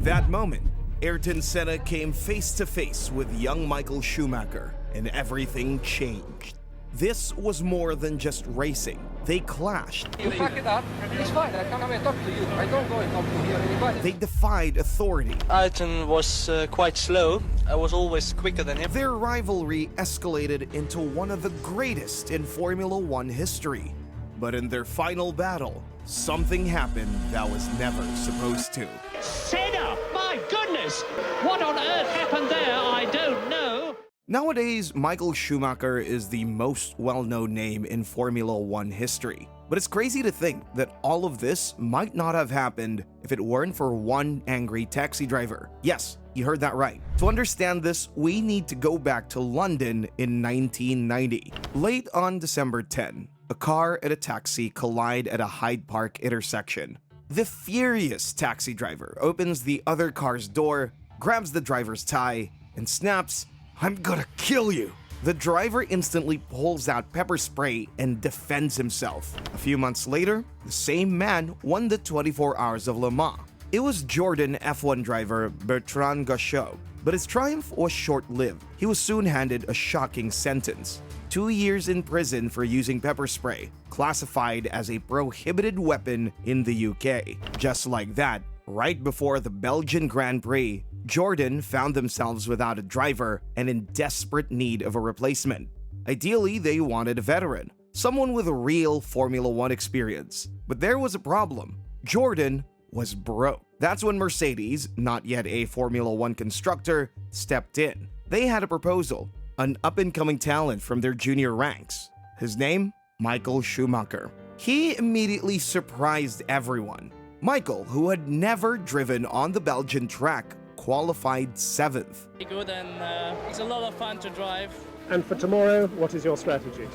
that moment, Ayrton Senna came face to face with young Michael Schumacher, and everything changed. This was more than just racing. They clashed. You fuck it up, it's fine, I come and talk to you. I don't go and talk to anybody. They defied authority. Ayrton was quite slow. I was always quicker than him. Their rivalry escalated into one of the greatest in Formula One history. But in their final battle, something happened that was never supposed to. Senna! My goodness! What on earth happened there? I don't know. Nowadays, Michael Schumacher is the most well-known name in Formula One history. But it's crazy to think that all of this might not have happened if it weren't for one angry taxi driver. Yes, you heard that right. To understand this, we need to go back to London in 1990. Late on December 10, a car and a taxi collide at a Hyde Park intersection. The furious taxi driver opens the other car's door, grabs the driver's tie, and snaps, "I'm gonna kill you." The driver instantly pulls out pepper spray and defends himself. A few months later, the same man won the 24 Hours of Le Mans. It was Jordan F1 driver Bertrand Gachot, but his triumph was short-lived. He was soon handed a shocking sentence: 2 years in prison for using pepper spray, classified as a prohibited weapon in the UK. Just like that, right before the Belgian Grand Prix, Jordan found themselves without a driver and in desperate need of a replacement. Ideally, they wanted a veteran, someone with a real Formula One experience. But there was a problem. Jordan was broke. That's when Mercedes, not yet a Formula One constructor, stepped in. They had a proposal: an up-and-coming talent from their junior ranks. His name? Michael Schumacher. He immediately surprised everyone. Michael, who had never driven on the Belgian track, qualified 7th. Good, and it's a lot of fun to drive. And for tomorrow, what is your strategy?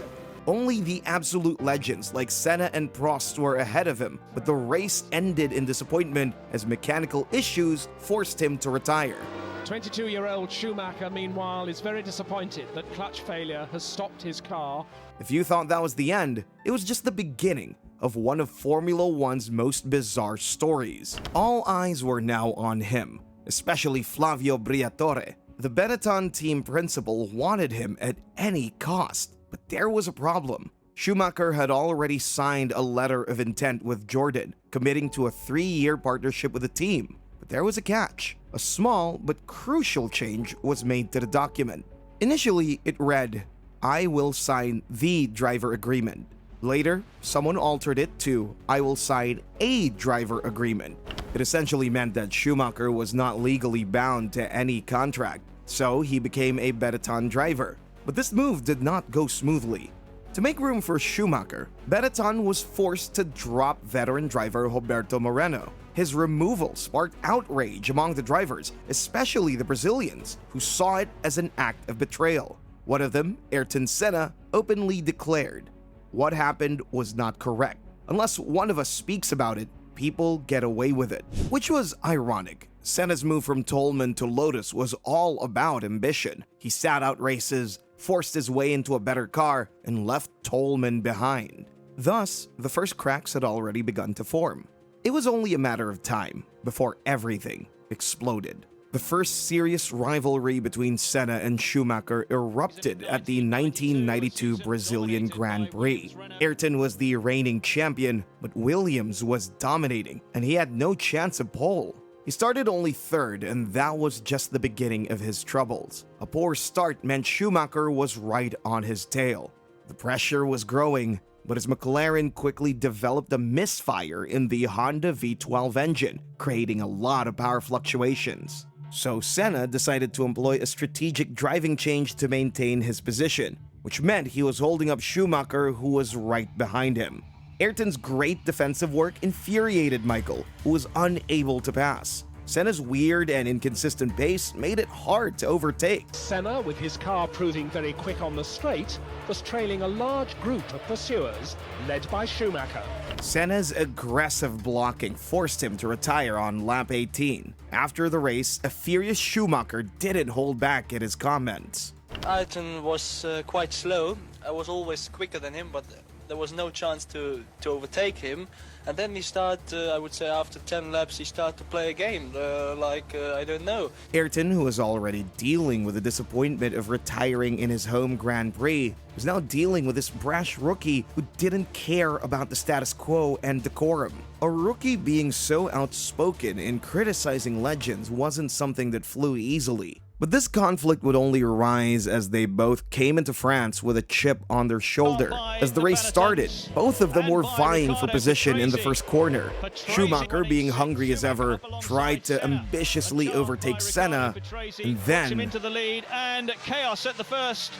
Only the absolute legends like Senna and Prost were ahead of him, but the race ended in disappointment as mechanical issues forced him to retire. 22-year-old Schumacher, meanwhile, is very disappointed that clutch failure has stopped his car. If you thought that was the end, it was just the beginning of one of Formula One's most bizarre stories. All eyes were now on him, especially Flavio Briatore. The Benetton team principal wanted him at any cost, but there was a problem. Schumacher had already signed a letter of intent with Jordan, committing to a 3-year partnership with the team. But there was a catch. A small but crucial change was made to the document. Initially, it read, "I will sign the driver agreement." Later, someone altered it to, "I will sign a driver agreement." It essentially meant that Schumacher was not legally bound to any contract, so he became a Benetton driver. But this move did not go smoothly. To make room for Schumacher, Benetton was forced to drop veteran driver Roberto Moreno. His removal sparked outrage among the drivers, especially the Brazilians, who saw it as an act of betrayal. One of them, Ayrton Senna, openly declared, "What happened was not correct. Unless one of us speaks about it, people get away with it." Which was ironic. Senna's move from Toleman to Lotus was all about ambition. He sat out races, forced his way into a better car, and left Toleman behind. Thus, the first cracks had already begun to form. It was only a matter of time before everything exploded. The first serious rivalry between Senna and Schumacher erupted at the 1992 Brazilian Grand Prix. Ayrton was the reigning champion, but Williams was dominating, and he had no chance of pole. He started only 3rd, and that was just the beginning of his troubles. A poor start meant Schumacher was right on his tail. The pressure was growing, but his McLaren quickly developed a misfire in the Honda V12 engine, creating a lot of power fluctuations. So Senna decided to employ a strategic driving change to maintain his position, which meant he was holding up Schumacher, who was right behind him. Ayrton's great defensive work infuriated Michael, who was unable to pass. Senna's weird and inconsistent pace made it hard to overtake. Senna, with his car proving very quick on the straight, was trailing a large group of pursuers, led by Schumacher. Senna's aggressive blocking forced him to retire on lap 18. After the race, a furious Schumacher didn't hold back in his comments. Ayrton was quite slow. I was always quicker than him, but there was no chance to overtake him. And then he started, I would say after 10 laps, he started to play a game, I don't know. Ayrton, who was already dealing with the disappointment of retiring in his home Grand Prix, was now dealing with this brash rookie who didn't care about the status quo and decorum. A rookie being so outspoken in criticizing legends wasn't something that flew easily. But this conflict would only arise as they both came into France with a chip on their shoulder. As the race started, both of them were vying for position in the first corner. Schumacher, being hungry as ever, tried to ambitiously overtake Senna, and then into the lead, and chaos at the first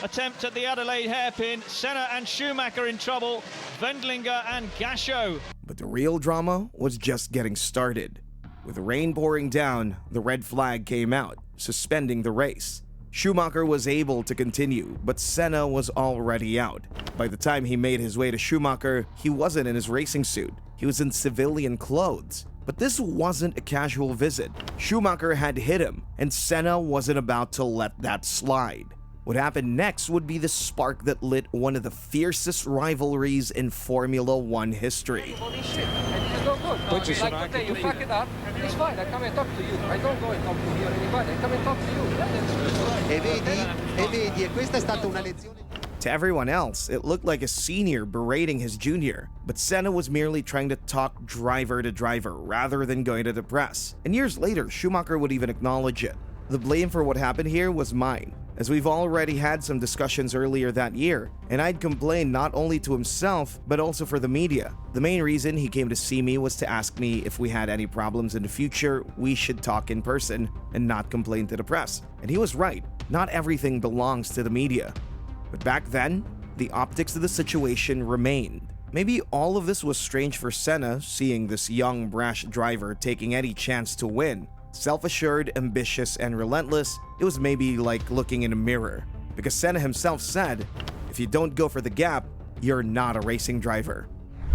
attempt at the Adelaide hairpin. Senna and Schumacher in trouble, Wendlinger and Gasho. But the real drama was just getting started. With rain pouring down, the red flag came out, suspending the race. Schumacher was able to continue, but Senna was already out. By the time he made his way to Schumacher, he wasn't in his racing suit. He was in civilian clothes. But this wasn't a casual visit. Schumacher had hit him, and Senna wasn't about to let that slide. What happened next would be the spark that lit one of the fiercest rivalries in Formula One history. Holy shit, and it's no good. Like today, you fuck it up, it's fine, I come and talk to you. I don't go and talk to hear anybody, I come and talk to you. E vedi, questa è stata una lezione. To everyone else, it looked like a senior berating his junior, but Senna was merely trying to talk driver to driver rather than going to the press. And years later, Schumacher would even acknowledge it. The blame for what happened here was mine, as we've already had some discussions earlier that year, and I'd complained not only to himself, but also for the media. The main reason he came to see me was to ask me if we had any problems in the future, we should talk in person and not complain to the press. And he was right, not everything belongs to the media. But back then, the optics of the situation remained. Maybe all of this was strange for Senna, seeing this young, brash driver taking any chance to win. Self-assured, ambitious, and relentless, it was maybe like looking in a mirror. Because Senna himself said, if you don't go for the gap, you're not a racing driver.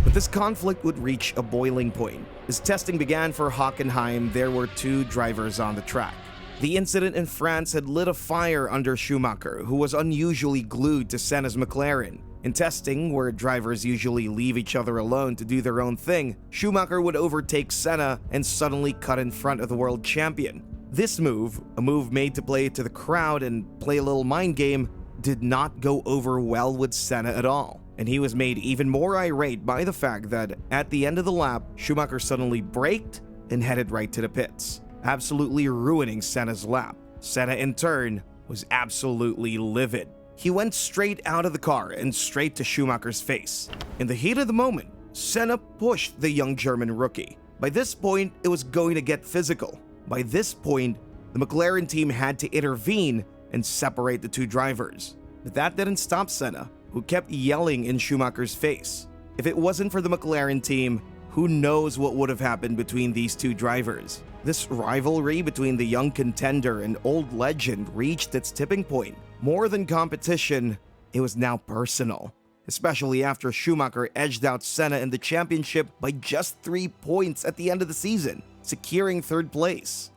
But this conflict would reach a boiling point. As testing began for Hockenheim, there were two drivers on the track. The incident in France had lit a fire under Schumacher, who was unusually glued to Senna's McLaren. In testing, where drivers usually leave each other alone to do their own thing, Schumacher would overtake Senna and suddenly cut in front of the world champion. This move, a move made to play to the crowd and play a little mind game, did not go over well with Senna at all. And he was made even more irate by the fact that at the end of the lap, Schumacher suddenly braked and headed right to the pits, absolutely ruining Senna's lap. Senna, in turn, was absolutely livid. He went straight out of the car and straight to Schumacher's face. In the heat of the moment, Senna pushed the young German rookie. By this point, it was going to get physical. By this point, the McLaren team had to intervene and separate the two drivers. But that didn't stop Senna, who kept yelling in Schumacher's face. If it wasn't for the McLaren team, who knows what would have happened between these two drivers. This rivalry between the young contender and old legend reached its tipping point. More than competition, it was now personal, especially after Schumacher edged out Senna in the championship by just 3 points at the end of the season, securing third place.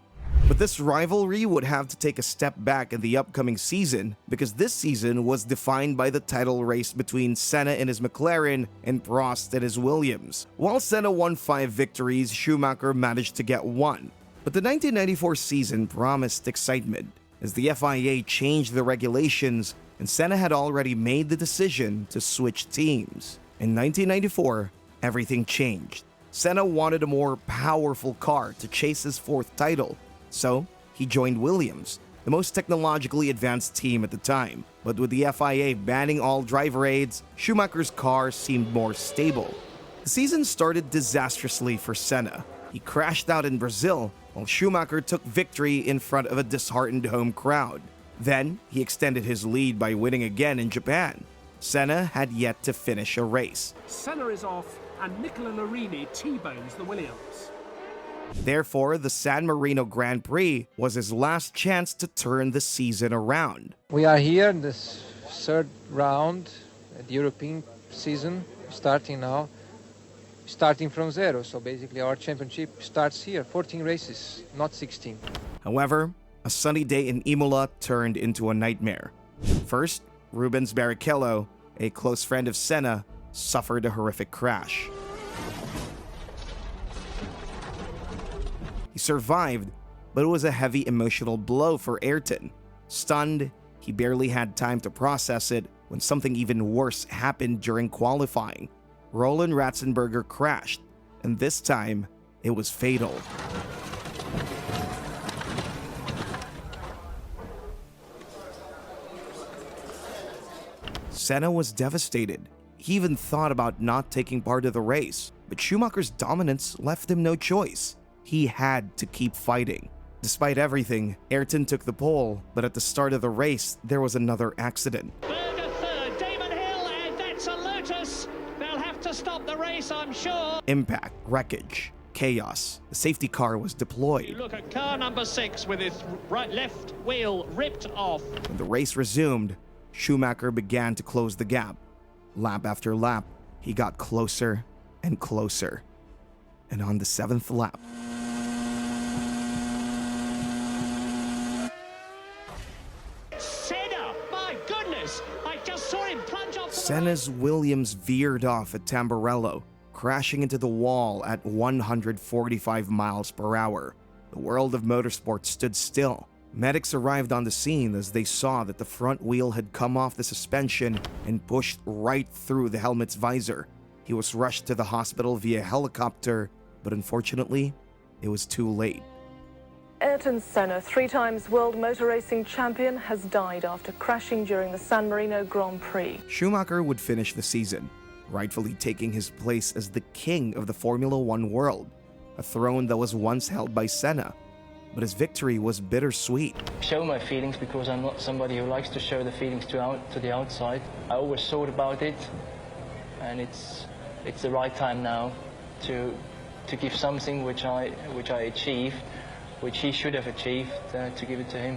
But this rivalry would have to take a step back in the upcoming season, because this season was defined by the title race between Senna and his McLaren and Prost and his Williams. While Senna won 5 victories, Schumacher managed to get 1. But the 1994 season promised excitement, as the FIA changed the regulations and Senna had already made the decision to switch teams. In 1994, everything changed. Senna wanted a more powerful car to chase his 4th title, so he joined Williams, the most technologically advanced team at the time. But with the FIA banning all driver aids, Schumacher's car seemed more stable. The season started disastrously for Senna. He crashed out in Brazil, while Schumacher took victory in front of a disheartened home crowd. Then, he extended his lead by winning again in Japan. Senna had yet to finish a race. Senna is off, and Nicola Larini T-bones the Williams. Therefore, the San Marino Grand Prix was his last chance to turn the season around. We are here in this 3rd round at the European season, starting now. Starting from 0, so basically our championship starts here, 14 races, not 16. However, a sunny day in Imola turned into a nightmare. First, Rubens Barrichello a close friend of Senna, suffered a horrific crash. He survived, but it was a heavy emotional blow for Ayrton. Stunned, he barely had time to process it when something even worse happened during qualifying. Roland Ratzenberger crashed, and this time, it was fatal. Senna was devastated. He even thought about not taking part of the race, but Schumacher's dominance left him no choice. He had to keep fighting. Despite everything, Ayrton took the pole, but at the start of the race, there was another accident. Berger third, Damon Hill, and that's a Lotus. They'll have to stop the race, I'm sure. Impact, wreckage, chaos. The safety car was deployed. You look at car number 6 with its left wheel ripped off. When the race resumed, Schumacher began to close the gap. Lap after lap, he got closer and closer. And on the 7th lap, Senna! My goodness! I just saw him plunge off the Senna's Williams veered off at Tamburello, crashing into the wall at 145 miles per hour. The world of motorsport stood still. Medics arrived on the scene as they saw that the front wheel had come off the suspension and pushed right through the helmet's visor. He was rushed to the hospital via helicopter, but unfortunately, it was too late. Ayrton Senna, 3 times world motor racing champion, has died after crashing during the San Marino Grand Prix. Schumacher would finish the season, rightfully taking his place as the king of the Formula One world, a throne that was once held by Senna. But his victory was bittersweet. Show my feelings because I'm not somebody who likes to show the feelings to the outside. I always thought about it, and it's the right time now to give something which I achieved, which he should have achieved, to give it to him.